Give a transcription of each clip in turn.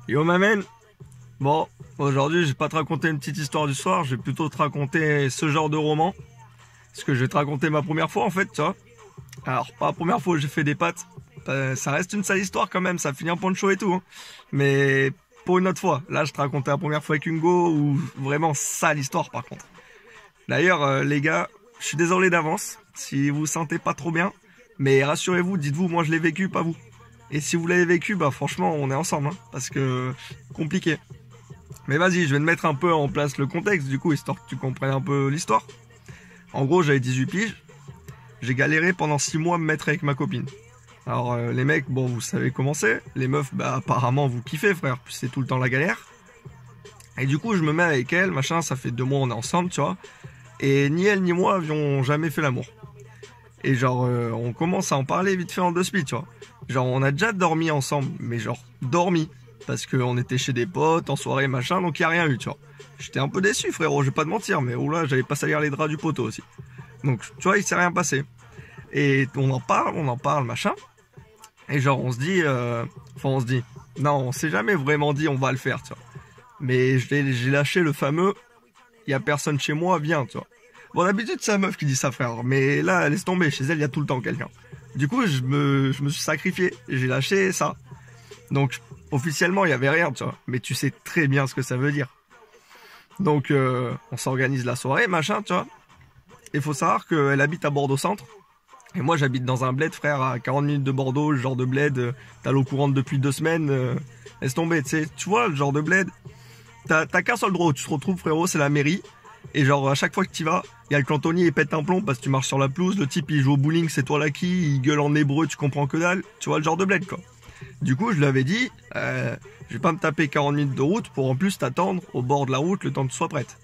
Yo m'amène. Bon, aujourd'hui je vais pas te raconter une petite histoire du soir, je vais plutôt te raconter ce genre de roman. Parce que je vais te raconter ma première fois en fait, tu vois. Alors, pas la première fois où j'ai fait des pâtes. Ça reste une sale histoire quand même, ça finit en poncho et tout. Hein. Mais pour une autre fois, là je te racontais la première fois avec Hugo, ou vraiment sale histoire par contre. D'ailleurs, les gars, je suis désolé d'avance si vous vous sentez pas trop bien. Mais rassurez-vous, dites-vous, moi je l'ai vécu, pas vous. Et si vous l'avez vécu, bah franchement, on est ensemble, hein, parce que compliqué. Mais vas-y, je vais te mettre un peu en place le contexte, du coup, histoire que tu comprennes un peu l'histoire. En gros, j'avais 18 piges. J'ai galéré pendant 6 mois à me mettre avec ma copine. Alors, les mecs, bon, vous savez comment c'est. Les meufs, bah, apparemment, vous kiffez, frère. Puis c'est tout le temps la galère. Et du coup, je me mets avec elle, machin, ça fait 2 mois, on est ensemble, tu vois. Et ni elle ni moi avions jamais fait l'amour. Et genre, on commence à en parler vite fait en 2 speed, tu vois. Genre, on a déjà dormi ensemble, mais genre, dormi. Parce qu'on était chez des potes, en soirée, machin, donc y a rien eu, tu vois. J'étais un peu déçu, frérot, je vais pas te mentir, mais oula, j'allais pas salir les draps du poteau aussi. Donc, tu vois, il s'est rien passé. Et on en parle, machin. Et genre, on se dit, non, on s'est jamais vraiment dit, on va le faire, tu vois. Mais j'ai lâché le fameux, y a personne chez moi, viens, tu vois. Bon, d'habitude, c'est la meuf qui dit ça, frère. Mais là, laisse tomber, chez elle, il y a tout le temps quelqu'un. Du coup, je me suis sacrifié. J'ai lâché ça. Donc, officiellement, il y avait rien, tu vois. Mais tu sais très bien ce que ça veut dire. Donc, on s'organise la soirée, machin, tu vois. Il faut savoir qu'elle habite à Bordeaux-Centre. Et moi, j'habite dans un bled, frère, à 40 minutes de Bordeaux. Le genre de bled, t'as l'eau courante depuis 2 semaines. Laisse tomber, tu sais. Tu vois, le genre de bled, t'as qu'un seul endroit où tu te retrouves, frérot, c'est la mairie. Et genre, à chaque fois que tu vas, il y a le cantonnier, il pète un plomb parce que tu marches sur la pelouse. Le type, il joue au bowling, c'est toi là qui, il gueule en hébreu, tu comprends que dalle. Tu vois, le genre de bled, quoi. Du coup, je lui avais dit, je vais pas me taper 40 minutes de route pour en plus t'attendre au bord de la route le temps que tu sois prête.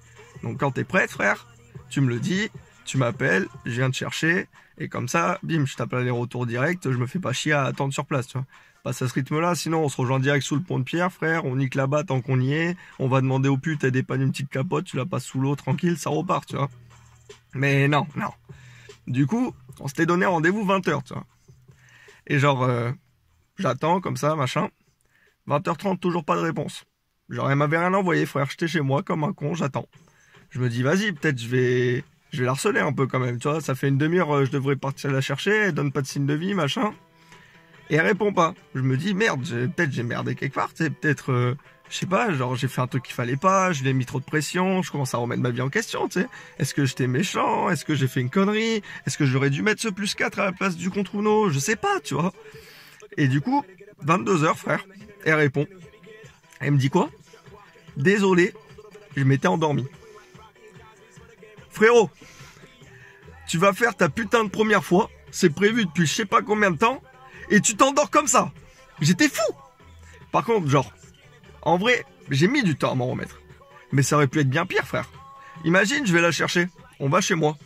Donc quand t'es prête, frère, tu me le dis, tu m'appelles, je viens te chercher, et comme ça, bim, je tape l'aller-retour direct, je me fais pas chier à attendre sur place, tu vois. Passe à ce rythme-là, sinon on se rejoint direct sous le pont de Pierre, frère, on nique là-bas tant qu'on y est, on va demander au pute, elle dépanne une petite capote, tu la passes sous l'eau, tranquille, ça repart, tu vois. Mais non, non. Du coup, on s'était donné rendez-vous 20h, tu vois. Et genre, j'attends comme ça, machin. 20h30, toujours pas de réponse. Genre, elle m'avait rien envoyé, frère. J'étais chez moi comme un con, j'attends. Je me dis, vas-y, peut-être je vais la harceler un peu quand même, tu vois. Ça fait une demi-heure, je devrais partir la chercher. Elle donne pas de signe de vie, machin. Et elle répond pas. Je me dis, merde, peut-être j'ai merdé quelque part, tu sais. Peut-être, je sais pas, genre, j'ai fait un truc qu'il fallait pas, je l'ai mis trop de pression, je commence à remettre ma vie en question, tu sais. Est-ce que j'étais méchant? Est-ce que j'ai fait une connerie? Est-ce que j'aurais dû mettre ce +4 à la place du contre Uno? Je sais pas, tu vois. Et du coup, 22h, frère, elle répond. Elle me dit quoi? Désolé, je m'étais endormi. Frérot, tu vas faire ta putain de première fois, c'est prévu depuis je sais pas combien de temps, et tu t'endors comme ça. J'étais fou. Par contre, genre, en vrai, j'ai mis du temps à m'en remettre. Mais ça aurait pu être bien pire, frère. Imagine, je vais la chercher. On va chez moi.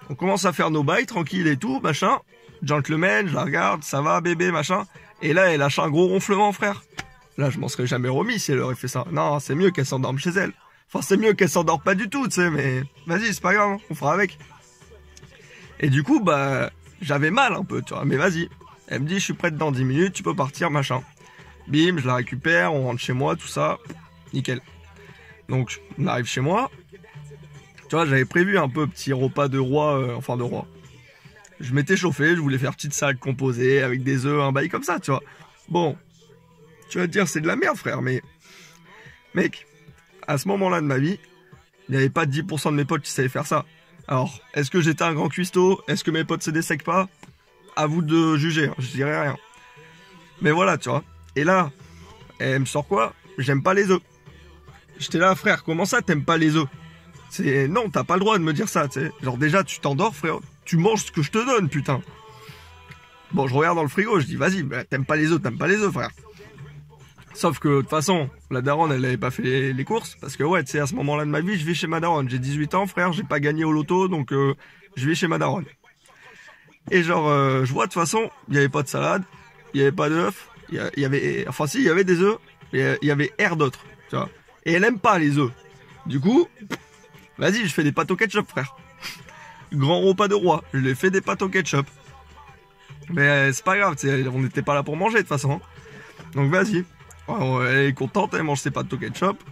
On commence à faire nos bails, tranquille et tout, machin. Gentleman, je la regarde, ça va, bébé, machin. Et là, elle lâche un gros ronflement, frère. Là, je m'en serais jamais remis si elle aurait fait ça. Non, c'est mieux qu'elle s'endorme chez elle. Enfin, c'est mieux qu'elle s'endorme pas du tout, tu sais, mais vas-y, c'est pas grave, hein, on fera avec. Et du coup, bah, j'avais mal un peu, tu vois, mais vas-y. Elle me dit, je suis prête dans 10 minutes, tu peux partir, machin. Bim, je la récupère, on rentre chez moi, tout ça. Nickel. Donc, on arrive chez moi. Tu vois, j'avais prévu un peu petit repas de roi, enfin de roi. Je m'étais chauffé, je voulais faire petite salade composée avec des œufs, un bail comme ça, tu vois. Bon, tu vas te dire, c'est de la merde, frère, mais... Mec, à ce moment-là de ma vie, il n'y avait pas 10% de mes potes qui savaient faire ça. Alors, est-ce que j'étais un grand cuistot? Est-ce que mes potes se dessèquent pas? À vous de juger, hein, je dirais rien. Mais voilà, tu vois. Et là, elle me sort quoi? J'aime pas les œufs. J'étais là, frère, comment ça t'aimes pas les œufs? C'est... Non, t'as pas le droit de me dire ça, tu sais. Genre déjà, tu t'endors, frère. Tu manges ce que je te donne, putain. Bon, je regarde dans le frigo, je dis, vas-y, bah, t'aimes pas les œufs, frère. Sauf que, de toute façon, la daronne, elle avait pas fait les courses. Parce que, ouais, tu sais, à ce moment-là de ma vie, je vis chez ma daronne. J'ai 18 ans, frère, j'ai pas gagné au loto, donc je vis chez ma daronne. Et genre, je vois, de toute façon, il y avait pas de salade, il y avait pas d'œufs, il y avait... Enfin, si, il y avait des œufs, mais il y avait air d'autres, tu vois. Et elle aime pas les œufs. Du coup, vas-y, je fais des pâtes au ketchup, frère. Grand repas de roi, je lui ai fait des pâtes au ketchup. Mais c'est pas grave, on n'était pas là pour manger de toute façon. Donc vas-y, Alors, elle est contente, elle mange ses pâtes au ketchup.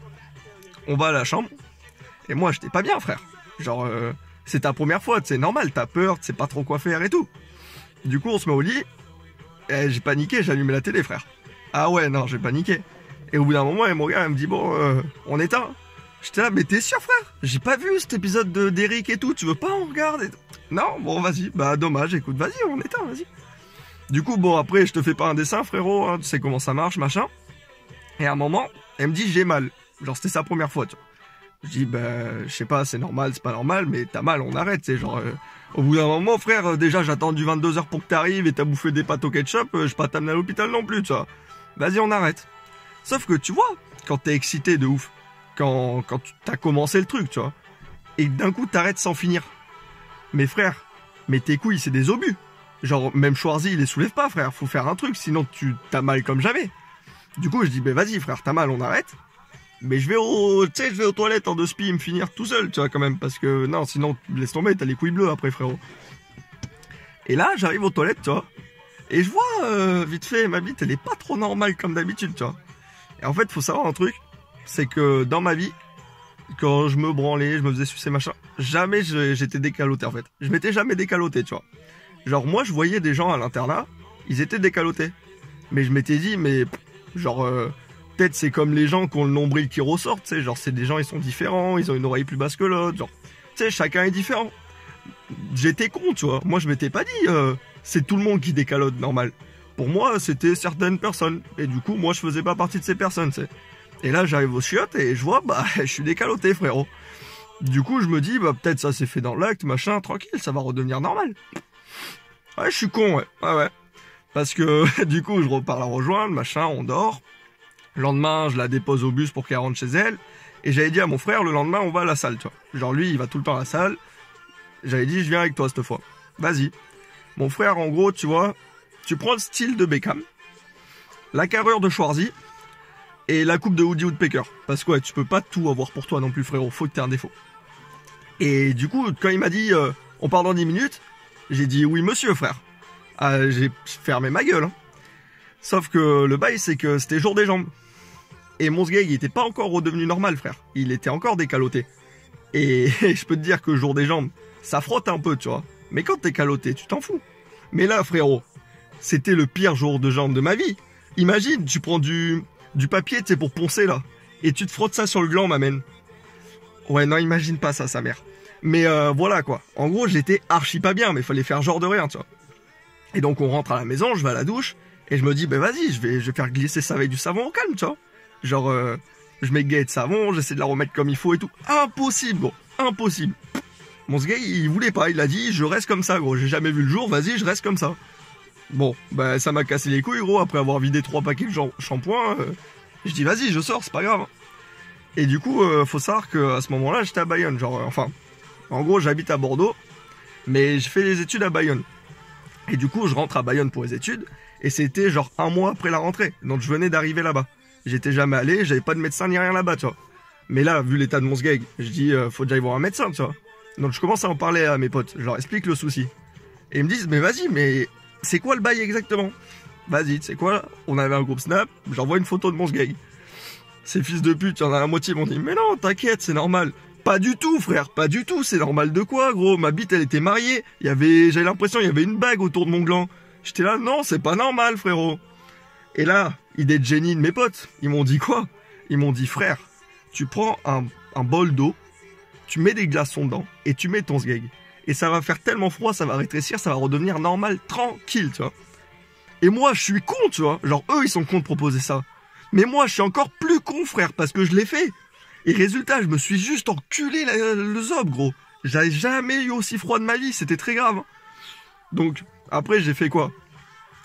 On va à la chambre. Et moi, j'étais pas bien, frère. Genre, c'est ta première fois, c'est normal, t'as peur, tu sais pas trop quoi faire et tout. Du coup, on se met au lit. Et j'ai paniqué, j'ai allumé la télé, frère. Ah ouais, non, j'ai paniqué. Et au bout d'un moment, elle me regarde, elle me dit, bon, on éteint. J'étais là, mais t'es sûr, frère? J'ai pas vu cet épisode d'Eric et tout, tu veux pas en regarder? Non, bon, vas-y, bah dommage, écoute, vas-y, on éteint, vas-y. Du coup, bon, après, je te fais pas un dessin, frérot, hein, tu sais comment ça marche, machin. Et à un moment, elle me dit, j'ai mal. Genre, c'était sa première fois, tu vois. Je dis, bah, je sais pas, c'est normal, c'est pas normal, mais t'as mal, on arrête, c'est genre... au bout d'un moment, frère, déjà, j'ai attendu 22 heures pour que t'arrives et t'as bouffé des pâtes au ketchup, je vais pas t'amener à l'hôpital non plus, tu vois. Vas-y, on arrête. Sauf que, tu vois, quand t'es excité de ouf, quand t'as commencé le truc, tu vois, et d'un coup, t'arrêtes sans finir. Mais frère, mais tes couilles, c'est des obus. Genre, même Schwarzy, il les soulève pas, frère, faut faire un truc, sinon t'as mal comme jamais. Du coup, je dis, bah vas-y, frère, t'as mal, on arrête. Mais je vais aux toilettes en 2 spies me finir tout seul, tu vois, quand même, parce que, non, sinon, laisse tomber, t'as les couilles bleues après, frérot. Et là, j'arrive aux toilettes, tu vois, et je vois, vite fait, ma bite, elle est pas trop normale comme d'habitude, tu vois. Et en fait, faut savoir un truc, c'est que dans ma vie, quand je me branlais, je me faisais sucer, machin, jamais j'étais décaloté, en fait. Je m'étais jamais décaloté, tu vois. Genre, moi, je voyais des gens à l'internat, ils étaient décalotés. Mais je m'étais dit, mais, genre... peut-être c'est comme les gens qui ont le nombril qui ressort, tu sais, genre c'est des gens, ils sont différents, ils ont une oreille plus basse que l'autre, genre, tu sais, chacun est différent. J'étais con, tu vois, moi je m'étais pas dit, c'est tout le monde qui décalote, normal. Pour moi, c'était certaines personnes, et du coup, moi je faisais pas partie de ces personnes, tu sais. Et là, j'arrive aux chiottes et je vois, bah, je suis décaloté, frérot. Du coup, je me dis, bah, peut-être ça s'est fait dans l'acte, machin, tranquille, ça va redevenir normal. Ouais, je suis con, ouais, ouais. Parce que, du coup, je repars la rejoindre, machin, on dort. Le lendemain, je la dépose au bus pour qu'elle rentre chez elle. Et j'avais dit à mon frère, le lendemain, on va à la salle, tu vois. Genre, lui, il va tout le temps à la salle. J'avais dit, je viens avec toi cette fois. Vas-y. Mon frère, en gros, tu vois, tu prends le style de Beckham, la carrure de Schwarzy et la coupe de Woody Woodpecker. Parce que, ouais, tu peux pas tout avoir pour toi non plus, frérot. Faut que t'aies un défaut. Et du coup, quand il m'a dit, on part dans 10 minutes, j'ai dit, oui, monsieur, frère. J'ai fermé ma gueule, hein. Sauf que le bail, c'est que c'était jour des jambes. Et mon sgeg, il était pas encore redevenu normal, frère. Il était encore décaloté. Et je peux te dire que jour des jambes, ça frotte un peu, tu vois. Mais quand t'es caloté, tu t'en fous. Mais là, frérot, c'était le pire jour de jambes de ma vie. Imagine, tu prends du papier, tu sais, pour poncer, là. Et tu te frottes ça sur le gland, m'amène. Ouais, non, imagine pas ça, sa mère. Mais voilà, quoi. En gros, j'étais archi pas bien, mais fallait faire genre de rien, tu vois. Et donc, on rentre à la maison, je vais à la douche. Et je me dis, ben vas-y, je vais faire glisser ça avec du savon au calme, tu vois. Genre, je mets gay de savon, j'essaie de la remettre comme il faut et tout. Impossible, gros. Impossible. Mon sgay, il voulait pas. Il a dit, je reste comme ça, gros. J'ai jamais vu le jour, vas-y, je reste comme ça. Bon, ben ça m'a cassé les couilles, gros. Après avoir vidé 3 paquets de shampoing, je dis, vas-y, je sors, c'est pas grave. Et du coup, faut savoir qu'à ce moment-là, j'étais à Bayonne. Genre, enfin, en gros, j'habite à Bordeaux, mais je fais les études à Bayonne. Et du coup, je rentre à Bayonne pour les études. Et c'était genre 1 mois après la rentrée. Donc je venais d'arriver là-bas. J'étais jamais allé, j'avais pas de médecin ni rien là-bas, tu vois. Mais là, vu l'état de mon sgeg, je dis, faut déjà y voir un médecin, tu vois. Donc je commence à en parler à mes potes. Je leur explique le souci. Et ils me disent, mais vas-y, mais c'est quoi le bail exactement? Vas-y, tu sais quoi? On avait un groupe Snap, j'envoie une photo de mon sgeg. Ces fils de pute, il y en a la moitié, m'ont dit, mais non, t'inquiète, c'est normal. Pas du tout, frère, pas du tout. C'est normal de quoi, gros? Ma bite, elle était mariée. J'avais l'impression, il y avait une bague autour de mon gland. J'étais là, non, c'est pas normal, frérot. Et là, idée de génie de mes potes, ils m'ont dit quoi? Ils m'ont dit, frère, tu prends un bol d'eau, tu mets des glaçons dedans, et tu mets ton sgeg. Et ça va faire tellement froid, ça va rétrécir, ça va redevenir normal, tranquille, tu vois. Et moi, je suis con, tu vois. Genre, eux, ils sont cons de proposer ça. Mais moi, je suis encore plus con, frère, parce que je l'ai fait. Et résultat, je me suis juste enculé le zob, gros. J'avais jamais eu aussi froid de ma vie, c'était très grave. Donc, après, j'ai fait quoi?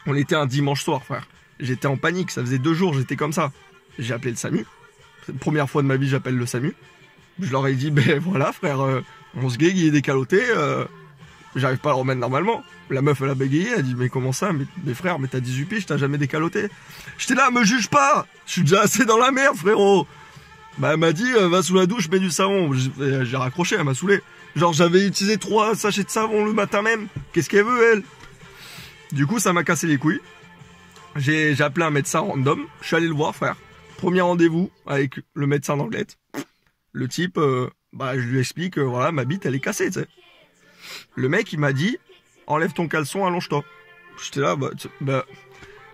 On était un dimanche soir, frère. J'étais en panique, ça faisait 2 jours, j'étais comme ça. J'ai appelé le SAMU. C'est la première fois de ma vie j'appelle le SAMU. Je leur ai dit, ben voilà, frère, mon sgeg, il est décaloté, j'arrive pas à le remettre normalement. La meuf, elle a bégayé, elle a dit, mais comment ça? Mais frère, mais t'as 18 piges, t'as jamais décaloté. J'étais là, me juge pas! Je suis déjà assez dans la merde, frérot! Bah, elle m'a dit, va sous la douche, mets du savon. J'ai raccroché, elle m'a saoulé. Genre, j'avais utilisé 3 sachets de savon le matin même. Qu'est-ce qu'elle veut, elle? Du coup, ça m'a cassé les couilles. J'ai appelé un médecin random, je suis allé le voir, frère. Premier rendez-vous avec le médecin d'Anglette. Le type, je lui explique, voilà, ma bite, elle est cassée, tu sais. Le mec, il m'a dit, enlève ton caleçon, allonge-toi. J'étais là,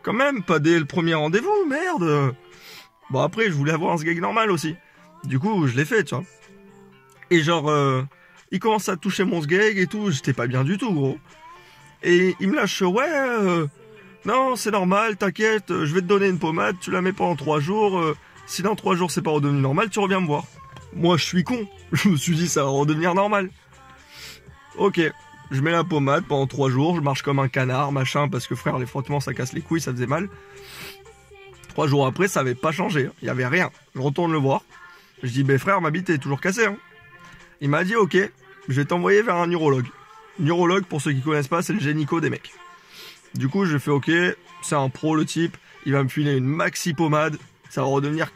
quand même, pas dès le premier rendez-vous, merde. Bon, après, je voulais avoir un sgeg normal aussi. Du coup, je l'ai fait, tu vois. Et genre, il commence à toucher mon sgeg et tout, j'étais pas bien du tout, gros. Et il me lâche, non, c'est normal, t'inquiète, je vais te donner une pommade, tu la mets pendant 3 jours, si dans 3 jours c'est pas redevenu normal, tu reviens me voir. Moi, je suis con, je me suis dit, ça va redevenir normal. Ok, je mets la pommade pendant 3 jours, je marche comme un canard, machin, parce que frère, les frottements, ça casse les couilles, ça faisait mal. 3 jours après, ça avait pas changé, il y avait rien. Je retourne le voir, je dis, frère, ma bite est toujours cassée. Hein. Il m'a dit, ok, je vais t'envoyer vers un neurologue. Neurologue, pour ceux qui connaissent pas, c'est le génico des mecs. Du coup, je fais ok, c'est un pro le type, il va me filer une maxi pommade, ça va redevenir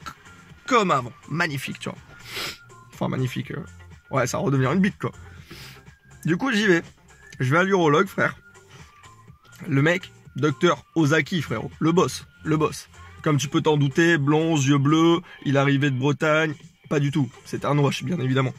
comme avant. Magnifique, tu vois. Enfin, magnifique. Ouais, ça va redevenir une bite, quoi. Du coup, j'y vais. Je vais à l'urologue, frère. Le mec, docteur Ozaki, frérot. Le boss. Comme tu peux t'en douter, blond, yeux bleus, il arrivait de Bretagne. Pas du tout. C'était un ouache, bien évidemment.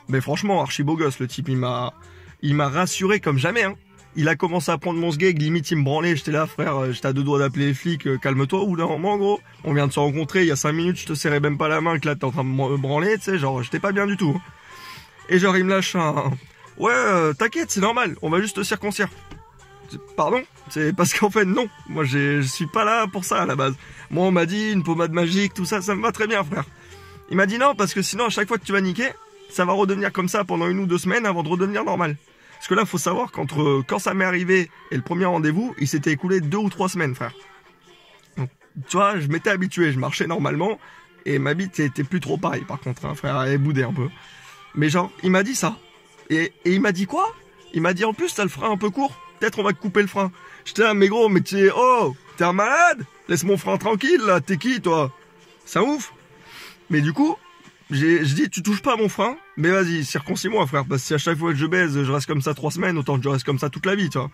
Mais franchement, archi beau gosse, le type, il m'a rassuré comme jamais, hein. Il a commencé à prendre mon sgeg, limite il me branlait, j'étais là frère, j'étais à 2 doigts d'appeler les flics, calme-toi, ou d'un moment gros, on vient de se rencontrer il y a 5 minutes, je te serrais même pas la main, que là t'es en train de me branler, tu sais, genre j'étais pas bien du tout. Et genre il me lâche un, t'inquiète, c'est normal, on va juste te circoncire. Pardon? C'est parce qu'en fait non, moi je suis pas là pour ça à la base. Moi on m'a dit une pommade magique, tout ça, ça me va très bien frère. Il m'a dit non, parce que sinon à chaque fois que tu vas niquer, ça va redevenir comme ça pendant 1 ou 2 semaines avant de redevenir normal. Parce que là, faut savoir qu'entre quand ça m'est arrivé et le premier rendez-vous, il s'était écoulé 2 ou 3 semaines, frère. Donc, tu vois, je m'étais habitué, je marchais normalement, et ma bite était plus trop pareil, par contre, hein, frère, elle boudait un peu. Mais genre, il m'a dit ça. Et il m'a dit quoi? Il m'a dit en plus, t'as le frein un peu court, peut-être on va te couper le frein. J'étais là, mais gros, mais t'es un malade? Laisse mon frein tranquille, là, t'es qui, toi? C'est un ouf. Mais du coup, je dis, tu touches pas à mon frein, mais vas-y, circoncis-moi, frère, parce que si à chaque fois que je baise, je reste comme ça 3 semaines, autant que je reste comme ça toute la vie, tu vois.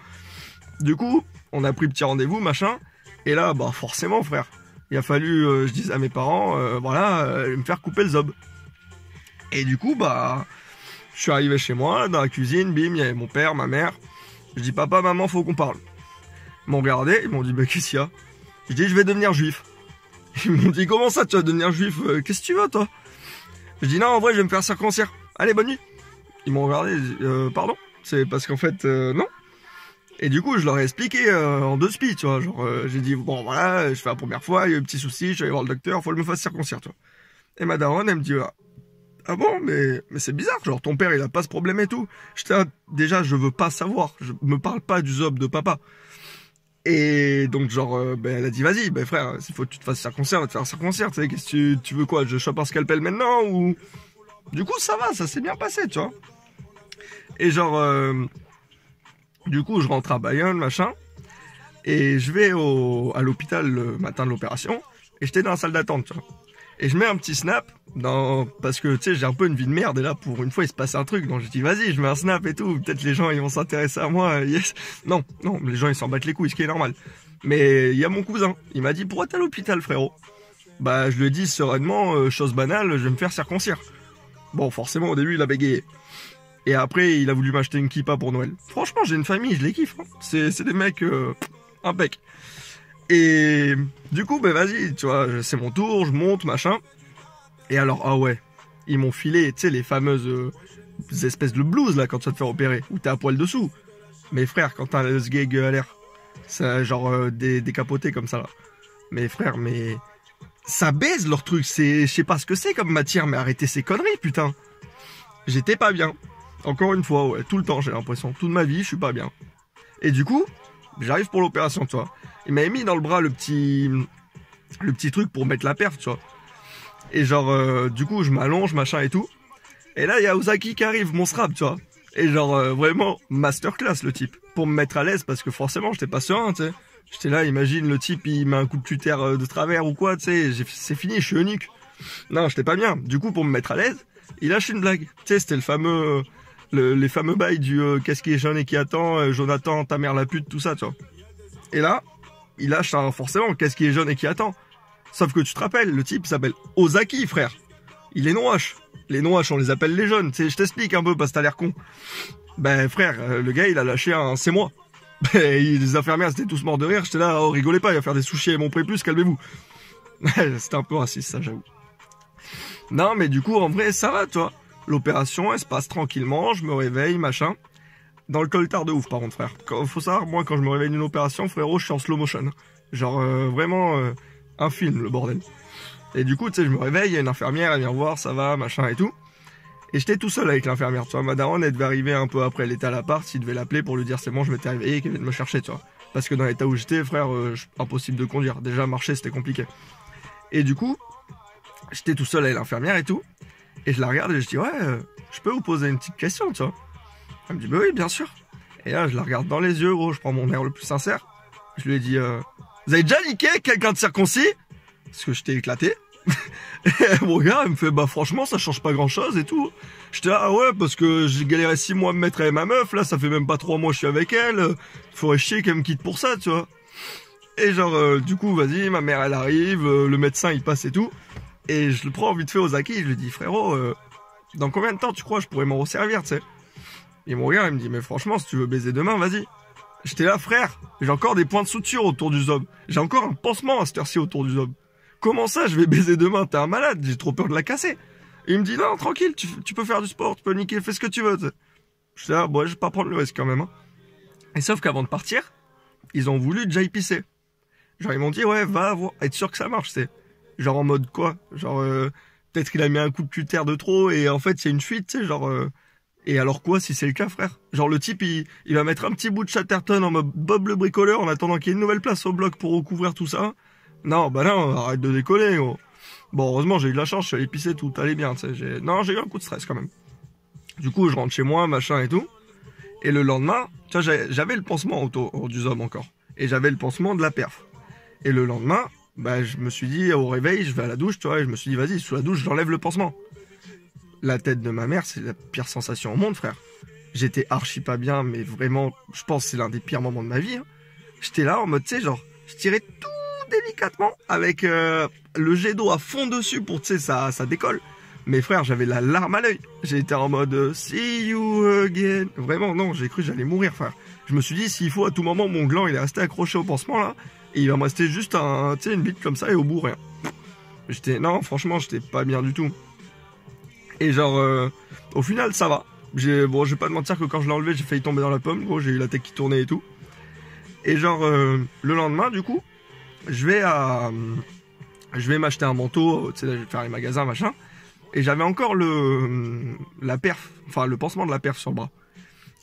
Du coup, on a pris petit rendez-vous, machin, et là, forcément, frère, il a fallu, je dise à mes parents, me faire couper le zob. Et du coup, je suis arrivé chez moi, dans la cuisine, bim, il y avait mon père, ma mère. Je dis, papa, maman, faut qu'on parle. Ils m'ont regardé, ils m'ont dit, qu'est-ce qu'il y a? Je dis, je vais devenir juif. Ils m'ont dit, comment ça, tu vas devenir juif? Qu'est-ce que tu veux, toi? Je dis non, en vrai, je vais me faire circoncire. Allez, bonne nuit. Ils m'ont regardé, pardon? C'est parce qu'en fait, non. Et du coup, je leur ai expliqué en 2 spies, tu vois. Genre, j'ai dit, bon, voilà, je fais la première fois, il y a eu un petit souci, je suis allé voir le docteur, faut que je me fasse circoncire, tu vois. Et ma daronne, elle me dit, ah bon, mais c'est bizarre, genre, ton père, il a pas ce problème et tout. J'étais là, déjà, je veux pas savoir, je me parle pas du zob de papa. Et donc genre elle a dit vas-y frère, s'il faut que tu te fasses circoncire, va te faire circoncire, tu sais, qu'est-ce que tu veux quoi, je chope un scalpel maintenant ou... Du coup ça va, ça s'est bien passé, tu vois. Et genre du coup je rentre à Bayonne, machin, et je vais à l'hôpital le matin de l'opération, et j'étais dans la salle d'attente, tu vois. Et je mets un petit snap, parce que tu sais, j'ai un peu une vie de merde, et là pour une fois il se passe un truc, donc je dis vas-y, je mets un snap et tout, peut-être les gens ils vont s'intéresser à moi, yes. Non, les gens ils s'en battent les couilles, ce qui est normal. Mais il y a mon cousin, il m'a dit pourquoi t'es à l'hôpital frérot? Je lui ai dit sereinement, chose banale, je vais me faire circoncire. Bon, forcément au début il a bégayé. Et après il a voulu m'acheter une kippa pour Noël. Franchement j'ai une famille, je les kiffe, hein. C'est des mecs impec. Et du coup, vas-y, tu vois, c'est mon tour, je monte, machin. Et alors, ils m'ont filé, tu sais, les fameuses espèces de blouses, là, quand tu vas te faire opérer, où t'es à poil dessous. Mais frère, quand t'as le sgeg à l'air, c'est genre décapoté comme ça, là. Mais frère, mais... Ça baise, leur truc, je sais pas ce que c'est comme matière, mais arrêtez ces conneries, putain. J'étais pas bien. Encore une fois, tout le temps, j'ai l'impression. Toute ma vie, je suis pas bien. Et du coup, j'arrive pour l'opération, tu vois. Il m'avait mis dans le bras le petit truc pour mettre la perf, tu vois. Et genre, du coup, je m'allonge, machin et tout. Et là, il y a Ozaki qui arrive, mon SRAB, tu vois. Et genre, vraiment, masterclass, le type. Pour me mettre à l'aise, parce que forcément, j'étais pas serein, tu sais. J'étais là, imagine, le type, il met un coup de cutter de travers ou quoi, tu sais. C'est fini, je suis eunuque. Non, j'étais pas bien. Du coup, pour me mettre à l'aise, il lâche une blague. Tu sais, c'était le fameux... les fameux bails du qu'est-ce qui est jeune et qui attend, Jonathan, ta mère la pute, tout ça, tu vois. Et là, il lâche forcément, qu'est-ce qui est jeune et qui attend. Sauf que tu te rappelles, le type s'appelle Ozaki, frère. Il est non-H. Les non-H, on les appelle les jeunes. Tu sais, je t'explique un peu parce que t'as l'air con. Ben frère, le gars, il a lâché un c'est moi. Les infirmières, c'était tous morts de rire. J'étais là, oh rigolez pas, il va faire des sushis et mon prix plus, calmez-vous. C'était un peu raciste, ça, j'avoue. Non, mais du coup, en vrai, ça va, tu vois. L'opération, elle se passe tranquillement, je me réveille, machin. Dans le coltard de ouf, par contre, frère. Faut savoir, moi, quand je me réveille d'une opération, frérot, je suis en slow motion. Genre, vraiment, un film, le bordel. Et du coup, tu sais, je me réveille, il y a une infirmière, elle vient voir, ça va, machin et tout. Et j'étais tout seul avec l'infirmière, tu vois. Ma daronne, elle devait arriver un peu après, elle était à l'appart, il devait l'appeler pour lui dire c'est bon, je m'étais réveillé, qu'elle vienne me chercher, tu vois. Parce que dans l'état où j'étais, frère, impossible de conduire. Déjà, marcher, c'était compliqué. Et du coup, j'étais tout seul avec l'infirmière et tout. Et je la regarde et je dis ouais, je peux vous poser une petite question, tu vois. Elle me dit bah oui, bien sûr. Et là, je la regarde dans les yeux, gros, je prends mon air le plus sincère. Je lui ai dit vous avez déjà niqué quelqu'un de circoncis? Parce que j'étais éclaté. Et mon gars, il me fait bah franchement, ça change pas grand chose et tout. J'étais là, ah ouais, parce que j'ai galéré 6 mois à me mettre avec ma meuf, là, ça fait même pas 3 mois que je suis avec elle. Il faudrait chier qu'elle me quitte pour ça, tu vois. Et genre, du coup, vas-y, ma mère, elle arrive, le médecin, il passe et tout. Et je le prends vite fait aux acquis, je lui dis, frérot, dans combien de temps tu crois je pourrais m'en resservir, tu sais? Et mon gars, il me dit, mais franchement, si tu veux baiser demain, vas-y. J'étais là, frère, j'ai encore des points de suture autour du zob. J'ai encore un pansement à cette heure-ci autour du zob. Comment ça, je vais baiser demain? T'es un malade, j'ai trop peur de la casser. Et il me dit, non, tranquille, tu peux faire du sport, tu peux niquer, fais ce que tu veux. J'étais là, bon, je vais pas prendre le risque quand même. Hein. Et sauf qu'avant de partir, ils ont voulu déjà y pisser. Genre, ils m'ont dit, ouais, va être sûr que ça marche, c'est. Genre en mode quoi? Genre, peut-être qu'il a mis un coup de cutter de trop et en fait, il y a une fuite, tu sais, genre... Et alors quoi si c'est le cas, frère? Genre le type, il va mettre un petit bout de Chatterton en mode Bob le bricoleur en attendant qu'il y ait une nouvelle place au bloc pour recouvrir tout ça. Non, bah non, arrête de décoller, gros. Bon, heureusement, j'ai eu de la chance, je suis allé pisser, tout allait bien, tu sais. Non, j'ai eu un coup de stress quand même. Du coup, je rentre chez moi, machin et tout. Et le lendemain, tu vois, j'avais le pansement autour du zob encore. Et j'avais le pansement de la perf. Et le lendemain, bah, je me suis dit, au réveil, je vais à la douche, tu vois, et je me suis dit, vas-y, sous la douche, j'enlève le pansement. La tête de ma mère, c'est la pire sensation au monde, frère. J'étais archi pas bien, mais vraiment, je pense que c'est l'un des pires moments de ma vie. Hein. J'étais là en mode, tu sais, genre, je tirais tout délicatement avec le jet d'eau à fond dessus pour, tu sais, ça décolle. Mais frère, j'avais la larme à l'œil. J'étais en mode, see you again. Vraiment, non, j'ai cru que j'allais mourir, frère. Je me suis dit, s'il faut, à tout moment, mon gland, il est resté accroché au pansement, là. Et il va me rester juste une bite comme ça et au bout, rien. Non, franchement, j'étais pas bien du tout. Et genre, au final, ça va. Bon, je vais pas te mentir que quand je l'ai enlevé, j'ai failli tomber dans la pomme. Gros, j'ai eu la tête qui tournait et tout. Et genre, le lendemain, du coup, je vais m'acheter un manteau. Tu sais, là, je vais faire les magasins, machin. Et j'avais encore la perf, enfin, le pansement de la perf sur le bras.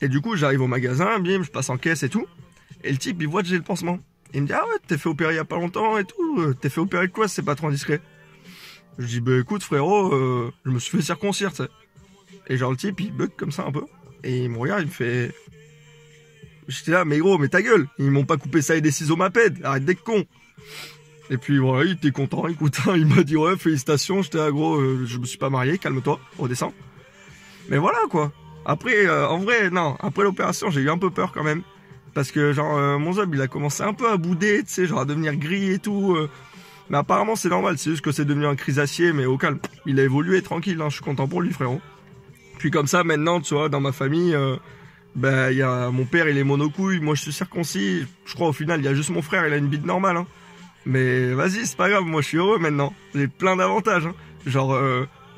Et du coup, j'arrive au magasin, bim, je passe en caisse et tout. Et le type, il voit que j'ai le pansement. Il me dit, ah ouais, t'es fait opérer il y a pas longtemps et tout. T'es fait opérer de quoi, c'est pas trop indiscret? Je dis, bah écoute frérot, je me suis fait circoncire, tu sais. Et genre le type, il bug comme ça un peu. Et il me regarde, il me fait... J'étais là, mais gros, mais ta gueule. Ils m'ont pas coupé ça avec des ciseaux maped. Arrête d'être con. Et puis voilà, il était content, écoute, hein, il m'a dit, ouais, félicitations. J'étais là, gros, je me suis pas marié, calme-toi, redescends. Mais voilà, quoi. Après, en vrai, non, après l'opération, j'ai eu un peu peur quand même. Parce que genre, mon zob, il a commencé un peu à bouder, tu sais, genre à devenir gris et tout... Mais apparemment c'est normal, c'est juste que c'est devenu un crisacier, mais au calme. Il a évolué tranquille, hein, je suis content pour lui, frérot. Puis comme ça, maintenant, tu vois, dans ma famille, bah, y a mon père, il est monocouille, moi je suis circoncis. Je crois au final, il y a juste mon frère, il a une bite normale. Hein. Mais vas-y, c'est pas grave, moi je suis heureux maintenant. J'ai plein d'avantages. Hein. Genre,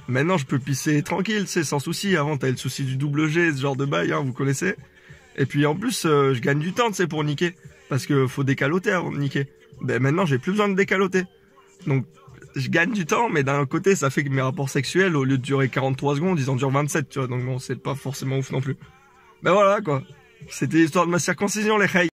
maintenant je peux pisser tranquille, tu sais, sans souci. Avant, t'avais le souci du double G, ce genre de bail, hein, vous connaissez. Et puis en plus, je gagne du temps, tu sais, pour niquer. Parce que faut décaloter avant de niquer. Ben maintenant, j'ai plus besoin de décaloter. Donc, je gagne du temps, mais d'un côté, ça fait que mes rapports sexuels, au lieu de durer 43 secondes, ils en durent 27, tu vois. Donc bon, c'est pas forcément ouf non plus. Ben voilà, quoi. C'était l'histoire de ma circoncision, les hey.